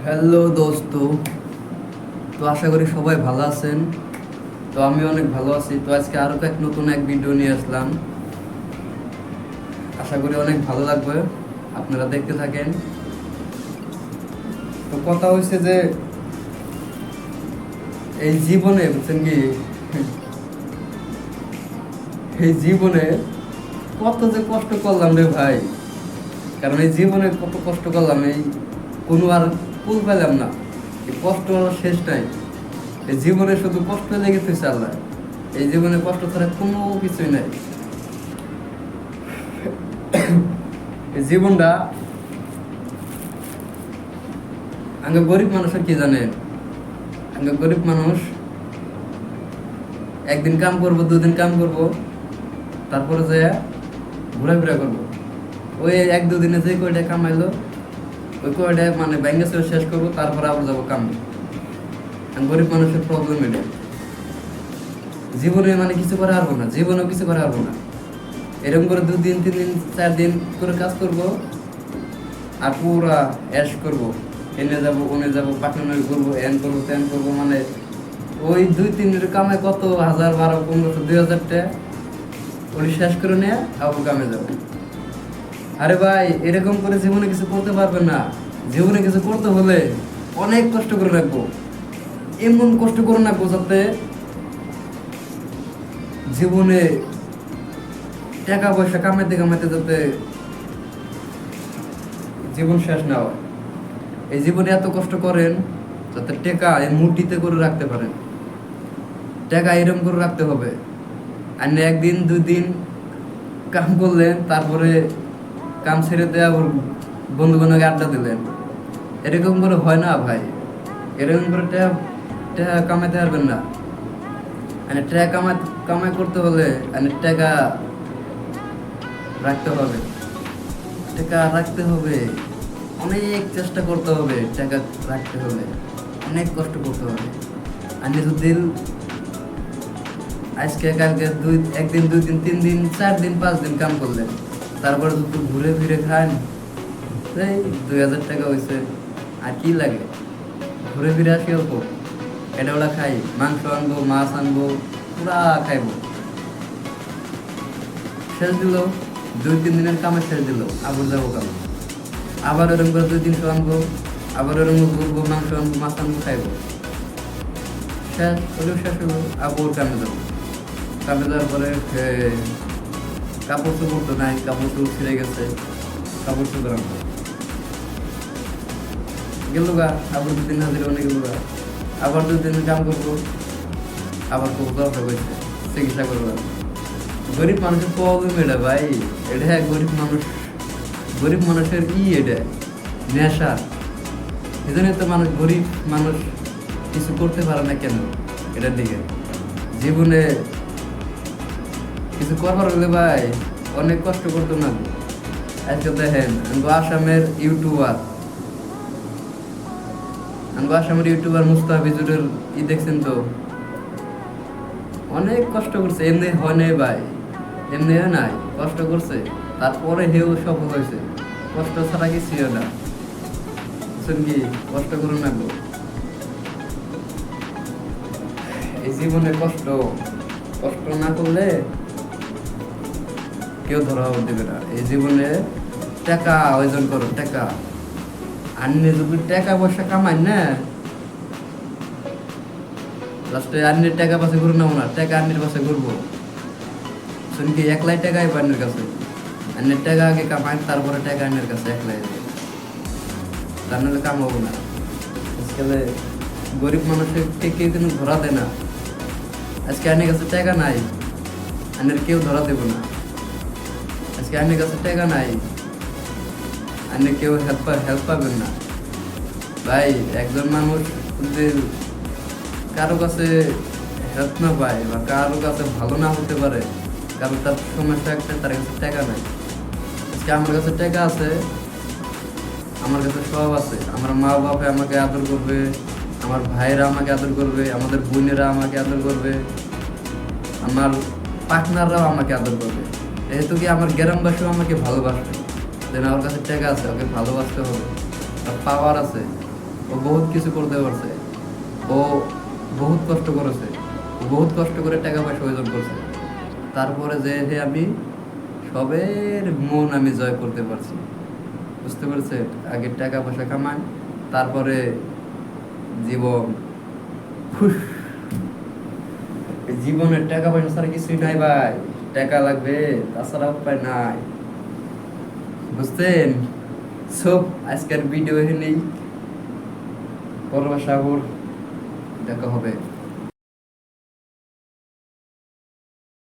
Hello দোস্ত। তো আশা করি সবাই ভালো আছেন। তো আমি অনেক ভালো আছি। তো আজকে আরও নতুন এক ভিডিও নিয়ে আসলাম। আশা করি অনেক ভালো লাগবে, আপনারা দেখতে থাকেন। তো কথা হয়েছে যে এই জীবনে বুঝছেন কি, এই জীবনে কত যে কষ্ট করলাম রে ভাই। কারণ এই জীবনে কত কষ্ট করলাম, এই কোনো আর কুল পেলাম না। এই কষ্ট আর শেষ নাই। এই জীবনে শুধু কষ্ট লেগে তুই আল্লাহ। এই জীবনে কষ্ট ছাড়া কোনো কিছুই নাই। এই জীবনটা আগে গরিব মানুষের কি জানেন, আগে গরিব মানুষ একদিন কাম করবো, দুদিন কাম করবো, তারপরে যে ঘোরাফেরা করবো। ওই এক দুদিনে যে কয়টা কামাইলো ওই কয়টা মানে ব্যাংকে শেষ করবো, তারপরে আবার যাবো কামে। গরিব মানুষের প্রবলেম এটা। জীবনে মানে কিছু করে পারবো না, জীবনেও কিছু করে পারবো না। এরকম করে 2 দিন 3 দিন 4 দিন করে কাজ করবো আর পুরা অ্যাশ করবো। এনে যাবো, ওনে যাবো, পাঠানো করবো, এন করবো, তেন করবো। মানে ওই 2-3 দিনের কামে কত 1000, 1200, 1500, 2000 টাকা ওই শেষ করে নিয়ে আবার কামে যাবো। আরে ভাই, এরকম করে জীবনে কিছু করতে পারবেন না। জীবনে কিছু করতে হলে অনেক কষ্ট করে রাখবো, এমন কষ্ট করে রাখবো যাতে জীবনে টাকা পয়সা কামাইতে কামাইতে যাতে জীবন শেষ না হয়। এই জীবনে এত কষ্ট করেন যাতে টাকা এই মুঠিতে করে রাখতে পারেন। টাকা এরকম করে রাখতে হবে। আর না 1 দিন 2 দিন কাম করলেন, তারপরে কাম ছেড়ে দেওয়া বন্ধু বান্ধবকে আড্ডা দিলেন। এরকম করে হয় না ভাই। এরকম করে টাকা কামাইতে পারবেন না। মানে টাকা কামাই করতে হলে টাকা রাখতে হবে। টাকা রাখতে হবে, অনেক চেষ্টা করতে হবে। টাকা রাখতে হলে অনেক কষ্ট করতে হবে। আর যদি আজকে কালকে 1 দিন 2 দিন 3 দিন 4 দিন 5 দিন কাম করলেন, তারপরে যদি ঘুরে ফিরে খান, এই 2000 টাকা হয়েছে, আর কি লাগে? ঘুরে ফিরে আসি অল্প, এটা ওটা খাই, মাংস আনবো, মাছ আনবো, পুরা খাইবো। শেষ দিল 2-3 দিনের কামে, শেষ দিল আবার যাবো কামে। আবার ওরকম করে 2-300 আনবো, আবার ওরকম ঘুরবো, মাংস আনবো, মাছ আনবো, খাইবো। শেষ হলেও শেষ হলো, আবার কামে যাবো। কামে যাওয়ার পরে কাপড় চোপড় তো নাই, কাপড় চোপড় ছিঁড়ে গেছে, কাপড় চোপড় আনবো। গেল গা, আবার 2 দিন হাজির অনেক গেল গা। আবার 2 দিন কাম করবো, আবার খুব দরকার হয়েছে চিকিৎসা করবো। গরিব মানুষের প্রবলেম এটা ভাই। এটা গরিব মানুষের এটা নেশা। এই জন্য তো গরিব মানুষ কিছু করতে পারে না কেন এটার দিকে। জীবনে কিছু করবার হলে ভাই অনেক কষ্ট করতে না। আজকে দেখেন আসামের ইউটিউবার মুস্তাফিজুরের দেখছেন তো, অনেক কষ্ট করছে। এমনি হয় নাই ভাই, এমনি হয় নাই, কষ্ট করছে, তারপরে হেও সফল হয়েছে। কষ্ট ছাড়া কিছু না। কি কষ্ট করুন না গো। এই জীবনে কষ্ট না করলে কেউ ধরা দেবে না। এই জীবনে টাকা অর্জন করো, টাকা আনলে যদি টাকা পয়সা কামাই না, লাস্টে আন্নের টাকা পাশে ঘুরে নেবো না, টাকা আন্নের পাশে ঘুরবো। শুনকি একলাই টাকা আইব আন্নের কাছে, আন্নের টাকা আগে কামাই, তারপরে টাকা আন্নের কাছে একলাই, তার নাহলে কামাবো না। আজকালে গরিব মানুষের কেউ কিন্তু ধরা দেয় না। আজকে আন্নের কাছে টাকা নাই, আন্নের কেউ ধরা দেবো না। আজকে আন্নের কাছে টাকা নাই, আন্নের কেউ হেল্প পাবেন না ভাই। একজন মানুষ যদি কারো কাছে হেল্প না পায় বা কারো কাছে ভালো না হতে পারে, কারণ তার সমস্যা একটা, তার কাছে টাকা নাই। আজকে আমার কাছে টাকা আছে, আমার কাছে সব আছে। আমার মা বাবা আমাকে আদর করবে, আমার ভাইয়েরা আমাকে আদর করবে, আমাদের বোনেরা আমাকে আদর করবে, আমার পার্টনাররাও আমাকে আদর করবে। যেহেতু কি আমার গ্রামবাসীও আমাকে ভালোবাসবে। যেন আমার কাছে টাকা আছে, ওকে ভালোবাসতে হবে, তার পাওয়ার আছে। ও বহুত কিছু করতে পারছে, ও বহুত কষ্ট করেছে, ও বহুত কষ্ট করে টাকা পয়সা অর্জন করছে। তারপরে যে হে আমি সবের মন আমি জয় করতে পারছি। বুঝতে পারছে? আগে টাকা পয়সা কামান, তারপরে জীবন ফুস। জীবনের টাকা পয়সা ছাড়া কিছুই নাই ভাই, টাকা লাগবে, তাছাড়া উপায় নাই। বুঝছেন? সব আজকের ভিডিও এখানেই, পরবর্তী দেখা হবে।